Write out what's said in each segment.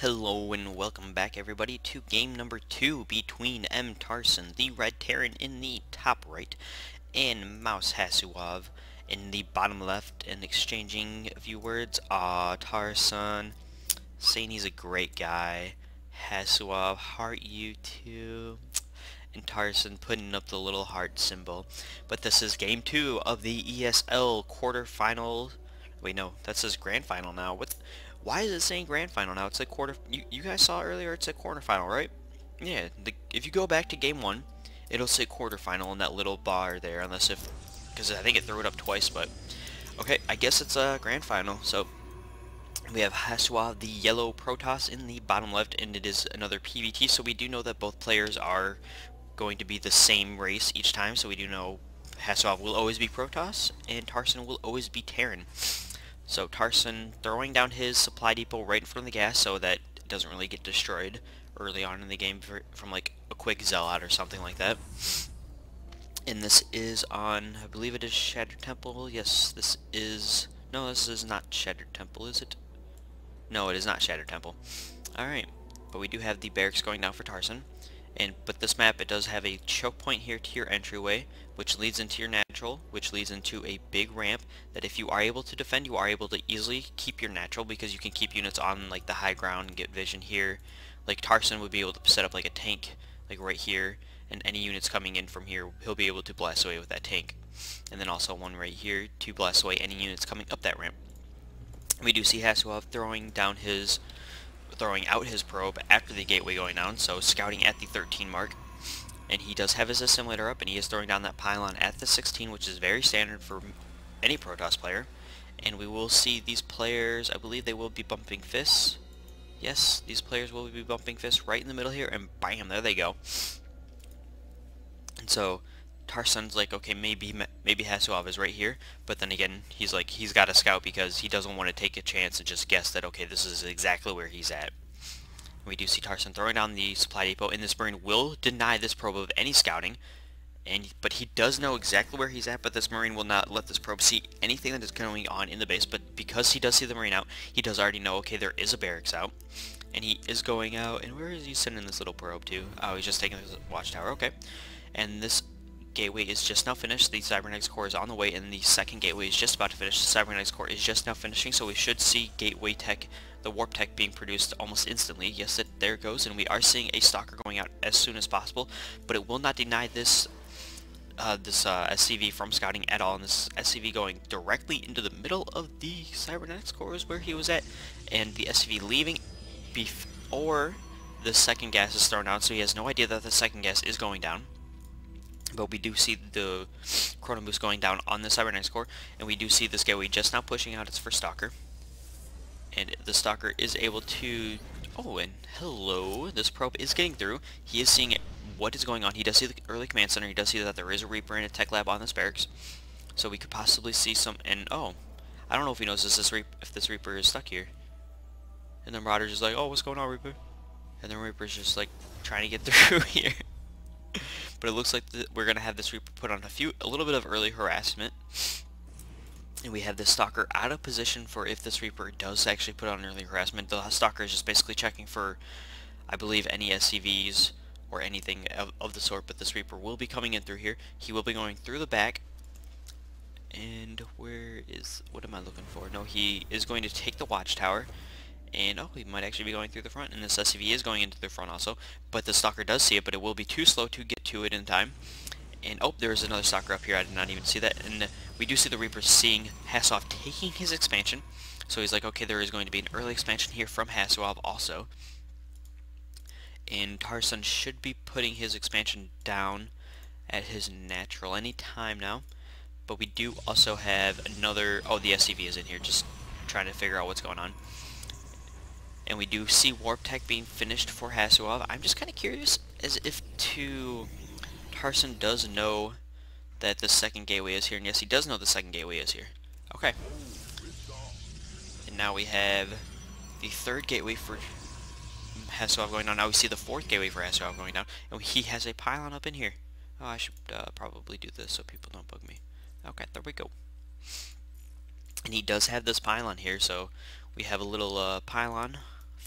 Hello and welcome back everybody to game number 2 between MTarson, the red Terran in the top right, and mouzHasu in the bottom left, and exchanging a few words. Tarson, saying he's a great guy. Hasuov, heart you too. And Tarson putting up the little heart symbol. But this is game 2 of the ESL quarterfinal. Wait, no, that says grand final now. Why is it saying grand final now? It's a quarter. You guys saw earlier it's a quarterfinal, right? Yeah, if you go back to game 1, it'll say quarterfinal in that little bar there, unless because I think it threw it up twice, but okay, I guess it's a grand final. So we have Hasuov, the yellow Procast, in the bottom left, and it is another PvT, so we do know that both players are going to be the same race each time, so we do know Hasuov will always be Procast, and Tarson will always be Terran. So Tarson throwing down his supply depot right in front of the gas so that it doesn't really get destroyed early on in the game from like a quick zealot or something like that. And this is on, I believe it is Shattered Temple. Yes, this is... No, this is not Shattered Temple, is it? No, it is not Shattered Temple. Alright, but we do have the barracks going down for Tarson. But this map, it does have a choke point here to your entryway, which leads into your natural, which leads into a big ramp that if you are able to defend, you are able to easily keep your natural, because you can keep units on like the high ground and get vision here. Like Tarson would be able to set up like a tank like right here, and any units coming in from here, he'll be able to blast away with that tank. And then also one right here to blast away any units coming up that ramp. We do see Hasuov throwing out his probe after the gateway going down, so scouting at the 13 mark. And he does have his assimilator up, and he is throwing down that pylon at the 16, which is very standard for any Protoss player. And we will see these players, I believe they will be bumping fists. Yes, these players will be bumping fists right in the middle here, and bam, there they go. And so Tarson's like, okay, maybe Hasuov is right here, but then again, he's like, he's got to scout because he doesn't want to take a chance and just guess that, okay, this is exactly where he's at. We do see Tarson throwing down the supply depot, and this Marine will deny this probe of any scouting, but he does know exactly where he's at, but this Marine will not let this probe see anything that is going on in the base. But because he does see the Marine out, he does already know, okay, there is a barracks out, and he is going out. And where is he sending this little probe to? Oh, he's just taking this watchtower, okay. And this gateway is just now finished. The Cybernetics core is on the way, and the second gateway is just about to finish. The Cybernetics core is just now finishing, so we should see gateway tech, the warp tech, being produced almost instantly. Yes, there it goes, and we are seeing a stalker going out as soon as possible, but it will not deny this SCV from scouting at all, and this SCV going directly into the middle of the Cybernetics core is where he was at, and the SCV leaving before the second gas is thrown out, so he has no idea that the second gas is going down. But we do see the Chrono Boost going down on the Cybernetics core, and we do see this gateway just now pushing out its first Stalker. And the Stalker is able to... Oh, and hello, this probe is getting through. He is seeing what is going on. He does see the early command center. He does see that there is a Reaper and a tech lab on this barracks. So we could possibly see some... And, oh, I don't know if he knows if this Reaper is stuck here. And then Marauder's just like, oh, what's going on, Reaper? And then Reaper's just, like, trying to get through here. But it looks like we're going to have this Reaper put on a little bit of early harassment. And we have this Stalker out of position for if this Reaper does actually put on early harassment. The Stalker is just basically checking for, I believe, any SCVs or anything of the sort. But this Reaper will be coming in through here. He will be going through the back. And what am I looking for? No, he is going to take the watchtower. And, oh, he might actually be going through the front, and this SCV is going into the front also. But the Stalker does see it, but it will be too slow to get to it in time. And, oh, there's another Stalker up here. I did not even see that. And we do see the Reaper seeing Hasuov taking his expansion. So he's like, okay, there is going to be an early expansion here from Hasuov also. And Tarson should be putting his expansion down at his natural any time now. But we do also have another... Oh, the SCV is in here, just trying to figure out what's going on. And we do see Warp Tech being finished for Hasuov. I'm just kind of curious as if Tarson does know that the second gateway is here. And yes, he does know the second gateway is here. Okay. And now we have the third gateway for Hasuov going down. Now we see the fourth gateway for Hasuov going down. And he has a pylon up in here. Oh, I should probably do this so people don't bug me. Okay, there we go. And he does have this pylon here, so we have a little pylon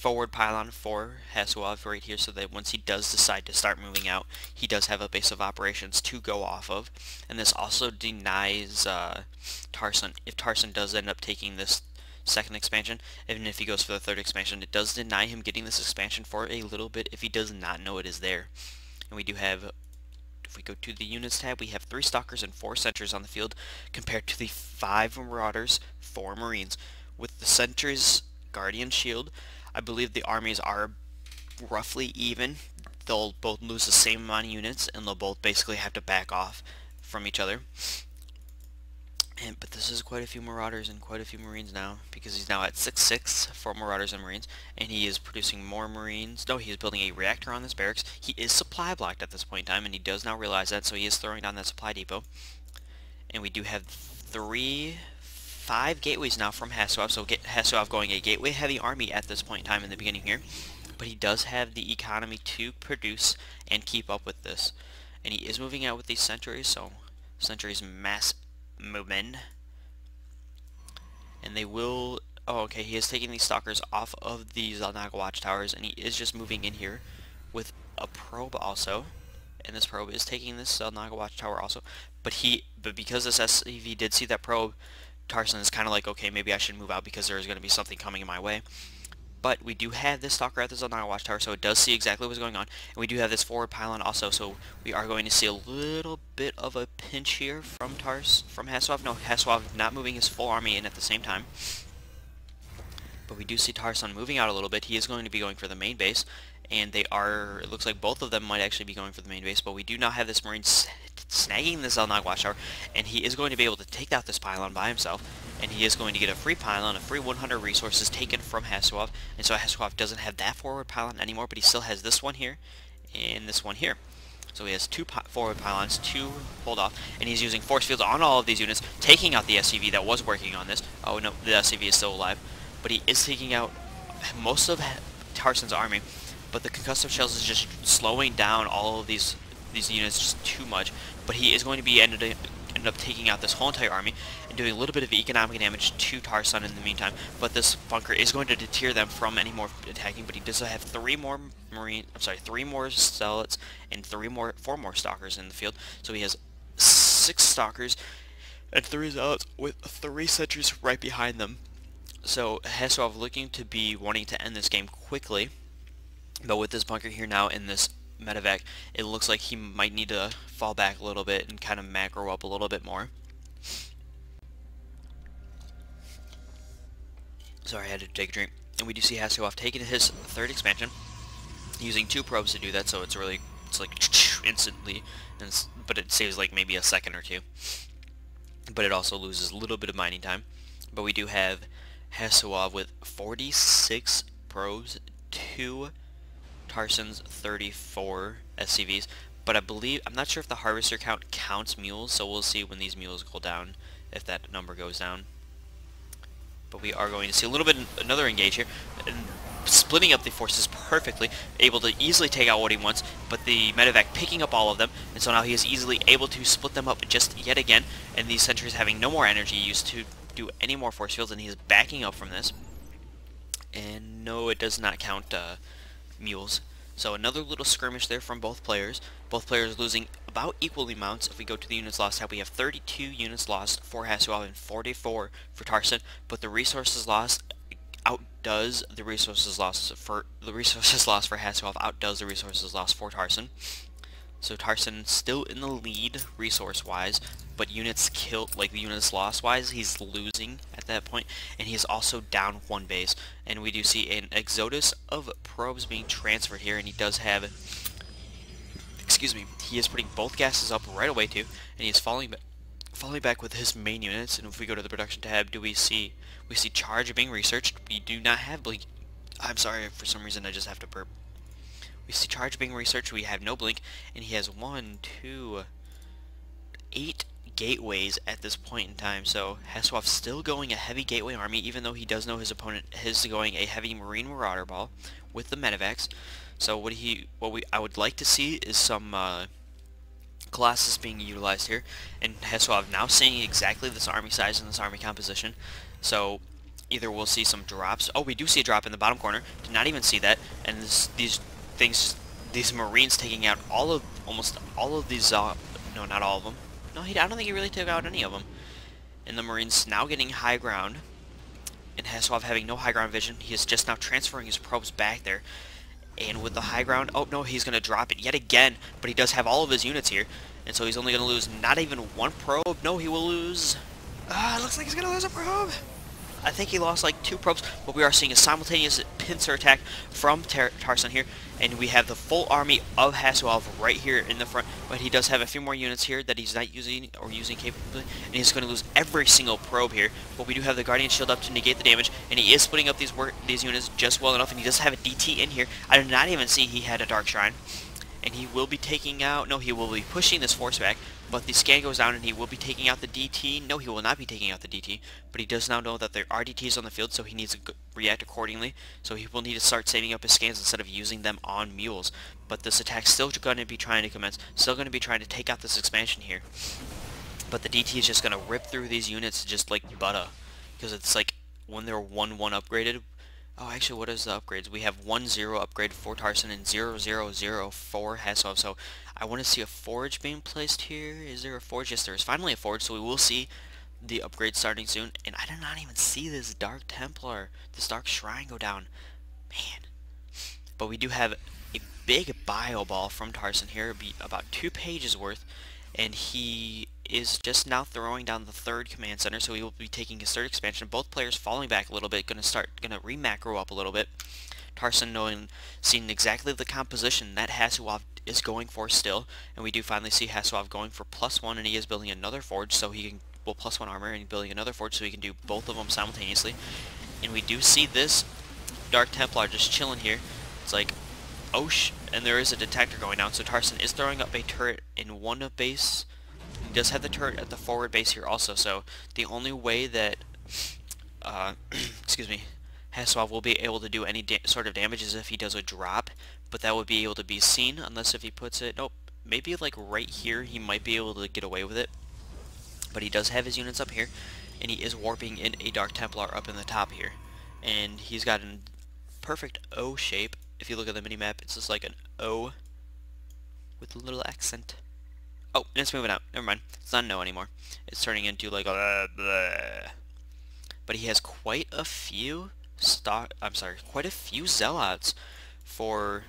forward pylon for Hasuov right here, so that once he does decide to start moving out, he does have a base of operations to go off of. And this also denies Tarson. If Tarson does end up taking this second expansion, even if he goes for the third expansion, it does deny him getting this expansion for a little bit if he does not know it is there. And we do have, if we go to the units tab, we have 3 stalkers and 4 sentries on the field compared to the 5 marauders, 4 marines. With the sentries guardian shield, I believe the armies are roughly even. They'll both lose the same amount of units, and they'll both basically have to back off from each other. But this is quite a few marauders and quite a few marines now, because he's now at 6-6 for marauders and marines, and he is producing more marines. No, he is building a reactor on this barracks. He is supply blocked at this point in time, and he does now realize that, so he is throwing down that supply depot. And we do have 5 gateways now from Hasuov, so Hasuov going a gateway heavy army at this point in time in the beginning here. But he does have the economy to produce and keep up with this. And he is moving out with these sentries, so sentries mass movement. And they will, oh okay, he is taking these stalkers off of these Zelnaga watchtowers, and he is just moving in here with a probe also. And this probe is taking this Zelnaga watchtower also. But because this SCV did see that probe, Tarson is kind of like, okay, maybe I should move out because there is going to be something coming in my way. But we do have this stalker at the Zelnaga watchtower, so it does see exactly what's going on. And we do have this forward pylon also, so we are going to see a little bit of a pinch here from Hasuov. No, Hasuov not moving his full army in at the same time. But we do see Tarson moving out a little bit. He is going to be going for the main base, and they are, it looks like both of them might actually be going for the main base, but we do not have this marine snagging the Zelnaga watchtower, and he is going to be able to take out this pylon by himself, and he is going to get a free pylon, a free 100 resources taken from Hasuov, and so Hasuov doesn't have that forward pylon anymore, but he still has this one here, and this one here. So he has 2 forward pylons, 2 hold off, and he's using force fields on all of these units, taking out the SCV that was working on this. Oh no, the SCV is still alive, but he is taking out most of Tarson's army, but the concussive shells is just slowing down all of these units just too much. But he is going to be ended up taking out this whole entire army and doing a little bit of economic damage to Tarson in the meantime. But this bunker is going to deter them from any more attacking. But he does have 3 more zealots and 4 more stalkers in the field. So he has 6 stalkers and 3 zealots with 3 sentries right behind them. So Hasuov looking to be wanting to end this game quickly. But with this bunker here now in this medevac, it looks like he might need to fall back a little bit and kind of macro up a little bit more. Sorry, I had to take a drink. And we do see Hasuov taking his 3rd expansion, using 2 probes to do that, so it's like instantly, but it saves like maybe a second or 2. But it also loses a little bit of mining time. But we do have Hasuov with 46 probes, 2 Tarson's 34 SCVs, but I'm not sure if the harvester count counts mules, so we'll see when these mules go down, if that number goes down. But we are going to see a little bit, another engage here, and splitting up the forces perfectly, able to easily take out what he wants, but the medevac picking up all of them, and so now he is easily able to split them up just yet again, and these sentries having no more energy used to do any more force fields, and he is backing up from this. And no, it does not count mules. So another little skirmish there from both players. Both players losing about equal amounts. If we go to the units lost tab, we have 32 units lost for Hasuov and 44 for Tarson, but the resources lost outdoes the resources lost for Hasuov outdoes the resources lost for Tarson. So Tarson still in the lead resource-wise, but units killed, like the units lost-wise, he's losing at that point, and he's also down 1 base. And we do see an exodus of probes being transferred here, and he does have, excuse me, he is putting both gases up right away too, and he is falling back with his main units. And if we go to the production tab, we see charge being researched. We do not have blink. I'm sorry, for some reason I just have to burp. We see charge being researched, we have no blink, and he has 8 gateways at this point in time. So Hasuov still going a heavy gateway army, even though he does know his opponent is going a heavy marine marauder ball with the medevacs. So I would like to see is some Colossus being utilized here, and Hasuov now seeing exactly this army size and this army composition. So either we'll see some drops. Oh, we do see a drop in the bottom corner. Did not even see that. And these things, these Marines taking out almost all of these, no, not all of them. No, I don't think he really took out any of them. And the Marines now getting high ground. And Hasselhoff having no high ground vision. He is just now transferring his probes back there. And with the high ground, oh no, he's going to drop it yet again. But he does have all of his units here. And so he's only going to lose not even one probe. No, he will lose... looks like he's going to lose a probe. I think he lost like 2 probes, but we are seeing a simultaneous pincer attack from MTarson here, and we have the full army of Hasselhoff right here in the front, but he does have a few more units here that he's not using or using capably, and he's going to lose every single probe here, but we do have the Guardian Shield up to negate the damage, and he is splitting up these units just well enough, and he does have a DT in here. I did not even see he had a Dark Shrine. And he will be taking out, no, he will be pushing this force back, but the scan goes down and he will be taking out the DT. No, he will not be taking out the DT, but he does now know that there are DTs on the field, so he needs to react accordingly. So he will need to start saving up his scans instead of using them on mules. But this attack's still going to be trying to commence, still going to be trying to take out this expansion here. But the DT is just going to rip through these units just like butter, because it's like when they're 1-1 upgraded. Oh, actually, what is the upgrades? We have 1-0 upgrade for Tarson and 0-0-0 for Hasselhoff. So I want to see a forge being placed here. Is there a forge? Yes, there is finally a forge. So we will see the upgrade starting soon. And I did not even see this Dark Templar, this Dark Shrine go down. Man. But we do have a big bio ball from Tarson here, be about 2 pages worth. And he is just now throwing down the 3rd command center, so he will be taking his 3rd expansion. Both players falling back a little bit, gonna re-macro up a little bit. Tarson seeing exactly the composition that Hasselhoff is going for still, and we do finally see Hasselhoff going for +1, and he is building another forge, so he can, well, +1 armor, and building another forge, so he can do both of them simultaneously. And we do see this Dark Templar just chilling here. It's like, oh and there is a detector going down, so Tarson is throwing up a turret in one base. He does have the turret at the forward base here also, so the only way that, excuse me, Hasselhoff will be able to do any sort of damage is if he does a drop, but that would be able to be seen unless if he puts it, nope, maybe like right here he might be able to get away with it. But he does have his units up here, and he is warping in a Dark Templar up in the top here. And he's got a perfect O shape. If you look at the mini-map, it's just like an O with a little accent. Oh, and it's moving out. Never mind. It's not an O anymore. It's turning into like a blah. But he has quite a few quite a few zealots for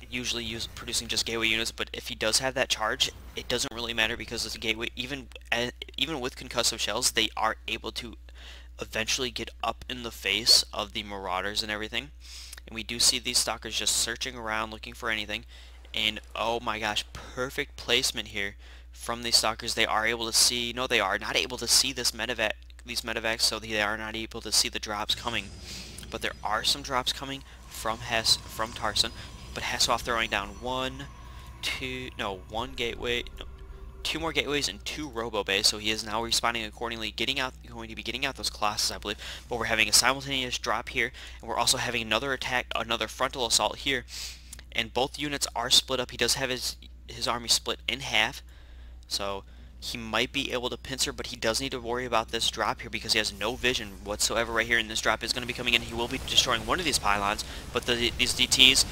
usually producing just gateway units, but if he does have that charge, it doesn't really matter because it's a gateway. Even with concussive shells, they are able to eventually get up in the face of the marauders and everything. And we do see these stalkers just searching around looking for anything. And oh my gosh, perfect placement here from these stalkers. They are able to see, no, they are not able to see these medevacs, so they are not able to see the drops coming. But there are some drops coming from Tarson. But Hasselhoff throwing down two more gateways and 2 robo bays, so he is now responding accordingly, going to be getting out those Colossus, I believe. But we're having a simultaneous drop here, and we're also having another attack, another frontal assault here, and both units are split up. He does have his army split in half, so he might be able to pincer, but he does need to worry about this drop here because he has no vision whatsoever right here, and this drop is going to be coming in. He will be destroying one of these pylons, but these DTs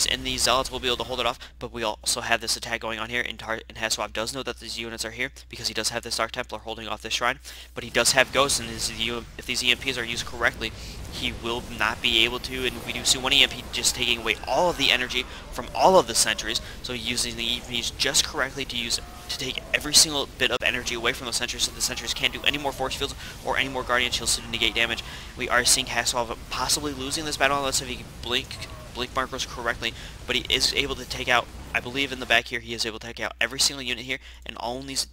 and these zealots will be able to hold it off. But we also have this attack going on here, and Hasselhoff does know that these units are here because he does have this Dark Templar holding off this shrine. But he does have ghosts, and if these EMPs are used correctly, he will not be able to. And we do see one EMP just taking away all of the energy from all of the sentries. So using the EMPs just correctly to take every single bit of energy away from the sentries, so the sentries can't do any more force fields or any more guardian shields to negate damage. We are seeing Hasselhoff possibly losing this battle unless if he can blink markers correctly, but he is able to take out, I believe in the back here, he is able to take out every single unit here, and only these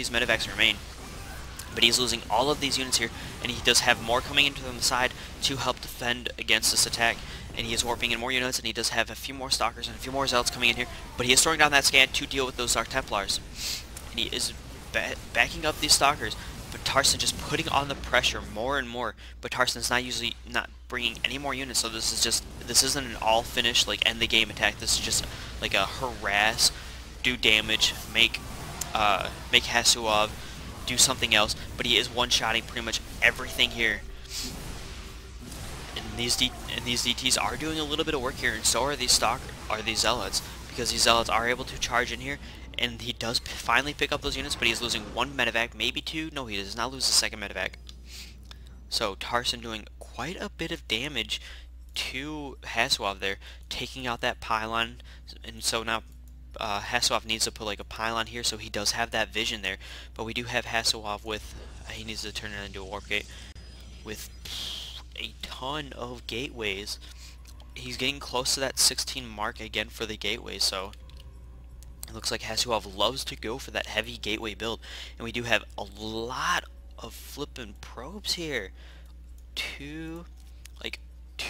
medevacs remain. But he's losing all of these units here, and he does have more coming into the side to help defend against this attack. And he is warping in more units, and he does have a few more stalkers and a few more zealots coming in here. But he is throwing down that scan to deal with those Dark Templars. And he is backing up these stalkers, but Tarson just putting on the pressure more and more. But Tarson's not bringing any more units, so this isn't an all finish, like end the game attack. This is just like a harass, do damage, make Hasselhoff do something else, but he is one-shotting pretty much everything here. And these DTs are doing a little bit of work here, and so are these Zealots, because these Zealots are able to charge in here, and he does finally pick up those units, but he is losing one medevac, maybe two. No, he does not lose the second medevac. So MTarson doing quite a bit of damage to Hasuov there, taking out that pylon, and so now Hasuov needs to put like a pylon here, so he does have that vision there. But we do have Hasuov with, he needs to turn it into a warp gate, with a ton of gateways. He's getting close to that 16 mark again for the gateway, so it looks like Hasuov loves to go for that heavy gateway build. And we do have a lot of flippin' probes here.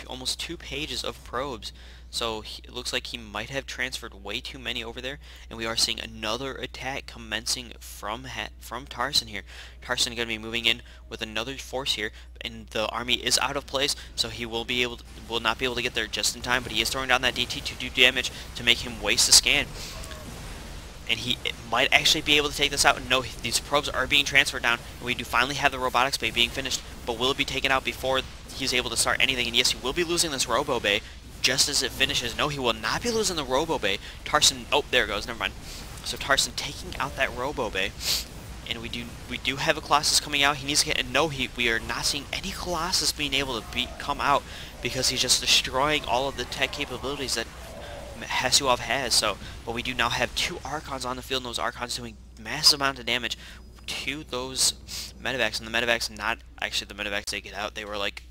Almost 2 pages of probes. So it looks like he might have transferred way too many over there, and we are seeing another attack commencing from MTarson here. MTarson going to be moving in with another force here, and the army is out of place, so he will not be able to get there just in time. But he is throwing down that DT to do damage to make him waste a scan, and he might actually be able to take this out. And no, these probes are being transferred down, and we do finally have the robotics bay being finished. But will it be taken out before he's able to start anything? And yes, he will be losing this robo bay just as it finishes. No, he will not be losing the robo bay. MTarson, oh, there it goes, never mind. So MTarson taking out that robo bay, and we do have a Colossus coming out. He needs to get, and no, we are not seeing any Colossus being able to come out, because he's just destroying all of the tech capabilities that Hasuov has. So, but we do now have 2 Archons on the field, and those Archons doing massive amount of damage to those medevacs. And the medevacs, not actually the medevacs they get out, they were like,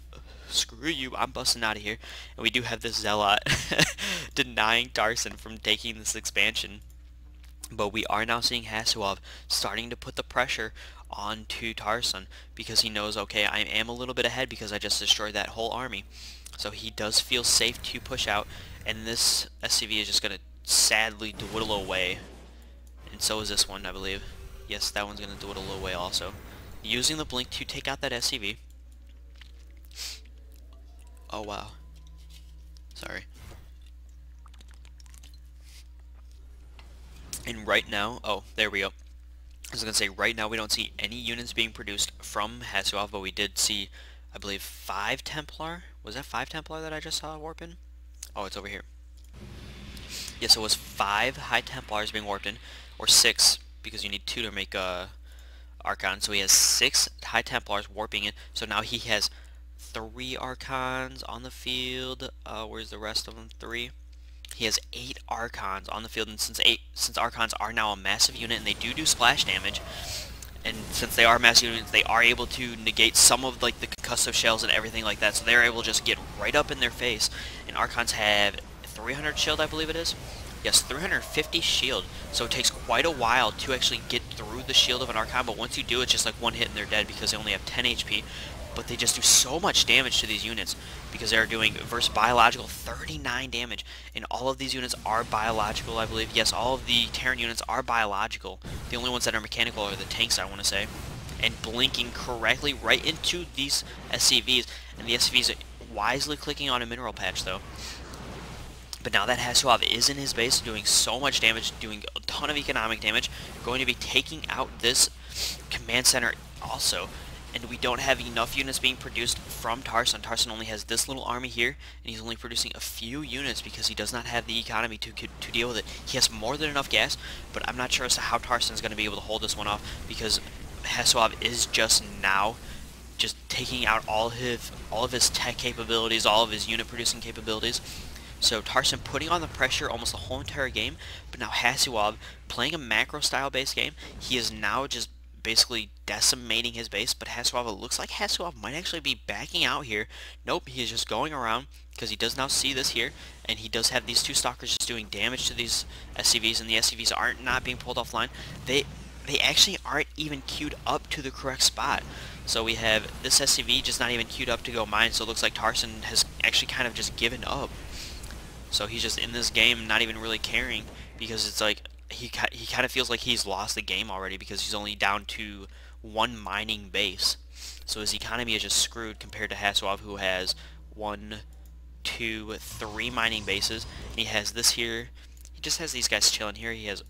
screw you, I'm busting out of here. And we do have this Zealot denying MTarson from taking this expansion. But we are now seeing Hasuov starting to put the pressure onto MTarson, because he knows, okay, I am a little bit ahead because I just destroyed that whole army. So he does feel safe to push out, and this SCV is just going to sadly dwindle away. And so is this one, I believe. Yes, that one's going to dwindle away also. Using the blink to take out that SCV. Oh, wow. Sorry. And right now, oh, there we go. I was going to say, right now we don't see any units being produced from Hasuov, but we did see, I believe, 5 Templar. Was that 5 Templar that I just saw warp in? Oh, it's over here. Yes, it was 5 High Templars being warped in, or 6, because you need 2 to make Archon. So he has 6 High Templars warping in. So now he has 3 Archons on the field. Where's the rest of them? 3. He has 8 Archons on the field, and since Archons are now a massive unit and they do splash damage, and since they are massive units, they are able to negate some of like the concussive shells and everything like that. So they're able to just get right up in their face. And Archons have 300 shield, I believe it is. Yes, 350 shield. So it takes quite a while to actually get through the shield of an Archon, but once you do, it's just like one hit and they're dead, because they only have 10 HP. But they just do so much damage to these units, because they're doing, versus biological, 39 damage. And all of these units are biological, I believe. Yes, all of the Terran units are biological. The only ones that are mechanical are the tanks, I want to say. And blinking correctly right into these SCVs. And the SCVs are wisely clicking on a mineral patch, though. But now that Hasuov is in his base, doing so much damage, doing a ton of economic damage, going to be taking out this command center also. And we don't have enough units being produced from MTarson. MTarson only has this little army here, and he's only producing a few units because he does not have the economy to deal with it. He has more than enough gas, but I'm not sure as to how MTarson is going to be able to hold this one off, because Hasuov is just now just taking out all of his tech capabilities, all of his unit producing capabilities. So MTarson putting on the pressure almost the whole entire game, but now Hasuov playing a macro style based game, he is now just basically decimating his base. But Hasuov, it looks like Hasuov might actually be backing out here. Nope, he is just going around, because he does now see this here, and he does have these 2 stalkers just doing damage to these SCVs, and the SCVs aren't not being pulled offline. They actually aren't even queued up to the correct spot. So we have this SCV just not even queued up to go mine, so it looks like MTarson has actually kind of just given up. So he's just in this game not even really caring, because it's like he kind of feels like he's lost the game already, because he's only down to 1 mining base. So his economy is just screwed compared to Hasuov, who has 1, 2, 3 mining bases. And he has this here. He just has these guys chilling here. He has,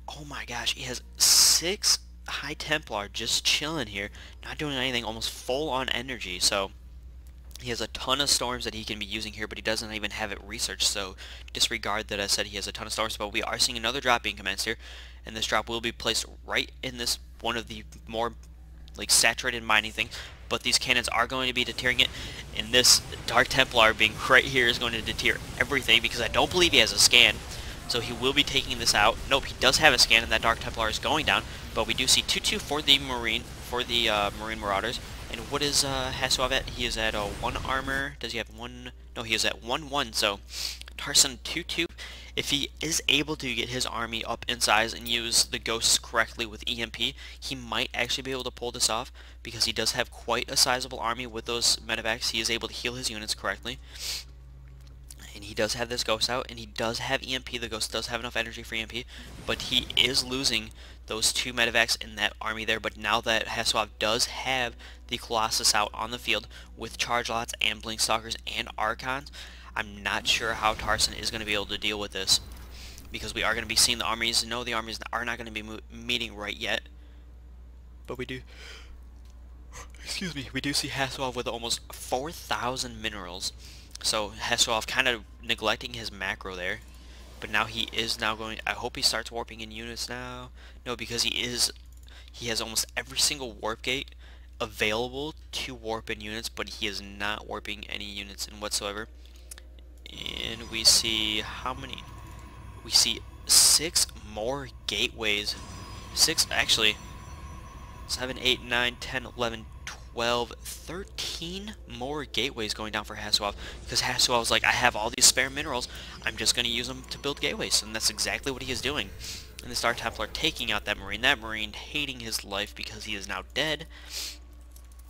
oh my gosh, he has 6 High Templar just chilling here, not doing anything, almost full on energy. So he has a ton of storms that he can be using here, but he doesn't even have it researched, so disregard that I said he has a ton of storms. But we are seeing another drop being commenced here, and this drop will be placed right in this one of the more like saturated mining things. But these cannons are going to be deterring it, and this Dark Templar being right here is going to deter everything, because I don't believe he has a scan. So he will be taking this out. Nope, he does have a scan, and that Dark Templar is going down. But we do see 2-2 for the Marine, Marine Marauders. And what is Hasu at? He is at 1 armor. Does he have 1? No, he is at 1-1. So MTarson 2-2. If he is able to get his army up in size and use the ghosts correctly with EMP, he might actually be able to pull this off, because he does have quite a sizable army with those medevacs. He is able to heal his units correctly. And he does have this ghost out, and he does have EMP. The ghost does have enough energy for EMP, but he is losing those 2 medevacs in that army there. But now that Hasu does have the Colossus out on the field with Charge Lots and Blink Stalkers and Archons, I'm not sure how MTarson is going to be able to deal with this, because we are going to be seeing the armies. No, the armies are not going to be meeting right yet, but we do. Excuse me. We do see Hasu with almost 4,000 minerals. So Hasu kind of neglecting his macro there, but now he is now going. I hope he starts warping in units now. No, because he has almost every single warp gate available to warp in units, but he is not warping any units in whatsoever. And we see how many? We see 6 more gateways. 6 actually. 7, 8, 9, 10, 11, 12, 13 more gateways going down for Hasu, because Hasu was like, I have all these spare minerals, I'm just going to use them to build gateways, and that's exactly what he is doing. And the Star Templar taking out that Marine hating his life because he is now dead.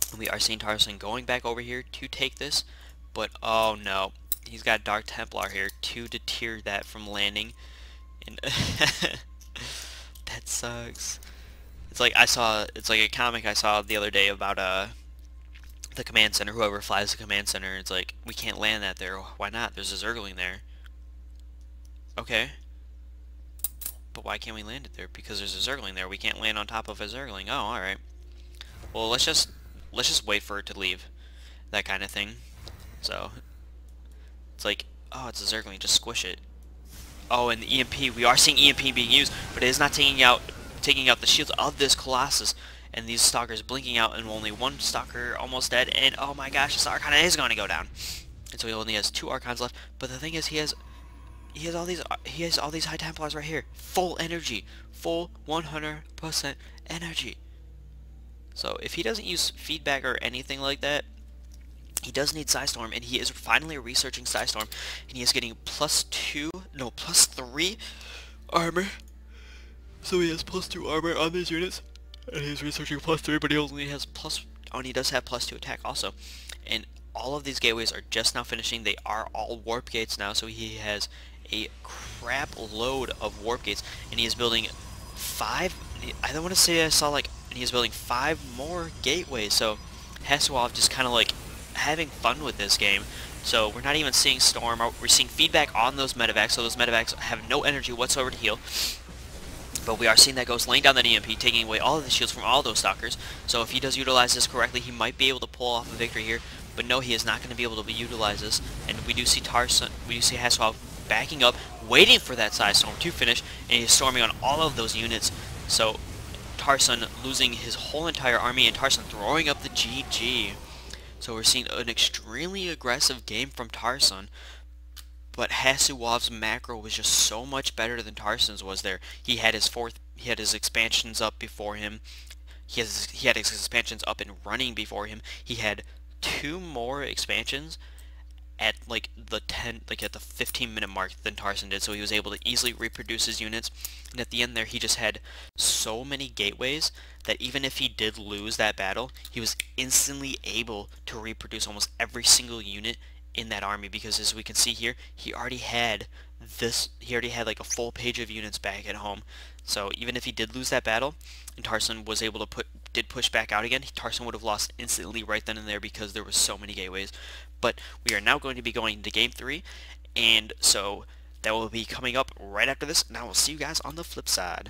And we are seeing MTarson going back over here to take this, but oh no, he's got Dark Templar here to deter that from landing, and that sucks. It's like it's like a comic I saw the other day about the command center. Whoever flies the command center, it's like, we can't land that there. Why not? There's a Zergling there. Okay, but why can't we land it there? Because there's a Zergling there. We can't land on top of a Zergling. Oh, all right. Well, let's just wait for it to leave. That kind of thing. So it's like, oh, it's a Zergling. Just squish it. Oh, and the EMP. We are seeing EMP being used, but it is not taking out the shields of this Colossus, and these Stalkers blinking out, and only 1 Stalker almost dead, and oh my gosh, this Archon is going to go down. And so he only has 2 Archons left, but the thing is, he has all these High Templars right here, full energy, full 100% energy. So if he doesn't use feedback or anything like that, he does need Psystorm, and he is finally researching Psystorm, and he is getting +3 armor. So he has +2 armor on these units, and he's researching +3, but he only has and he does have +2 attack also. And all of these gateways are just now finishing. They are all warp gates now, so he has a crap load of warp gates, and he is building 5. I don't want to say I saw like, and he is building 5 more gateways. So Hasu just kind of like having fun with this game. So we're not even seeing Storm. We're seeing feedback on those medevacs, so those medevacs have no energy whatsoever to heal. But we are seeing that Ghost laying down that EMP, taking away all of the shields from all those Stalkers. So if he does utilize this correctly, he might be able to pull off a victory here. But no, he is not going to be able to utilize this. And we do see Hasu backing up, waiting for that side storm to finish, and he's storming on all of those units. So MTarson losing his whole entire army, and MTarson throwing up the GG. So we're seeing an extremely aggressive game from MTarson. But Hasu's macro was just so much better than MTarson's was there. He had his expansions up before him. He had his expansions up and running before him. He had 2 more expansions at like the 15-minute mark than MTarson did, so he was able to easily reproduce his units. And at the end there, he just had so many gateways that even if he did lose that battle, he was instantly able to reproduce almost every single unit in that army, because as we can see here, he already had like a full page of units back at home. So even if he did lose that battle, and MTarson was able to push back out again, MTarson would have lost instantly right then and there, because there were so many gateways. But we are now going to be going to game 3, and so that will be coming up right after this. Now we'll see you guys on the flip side.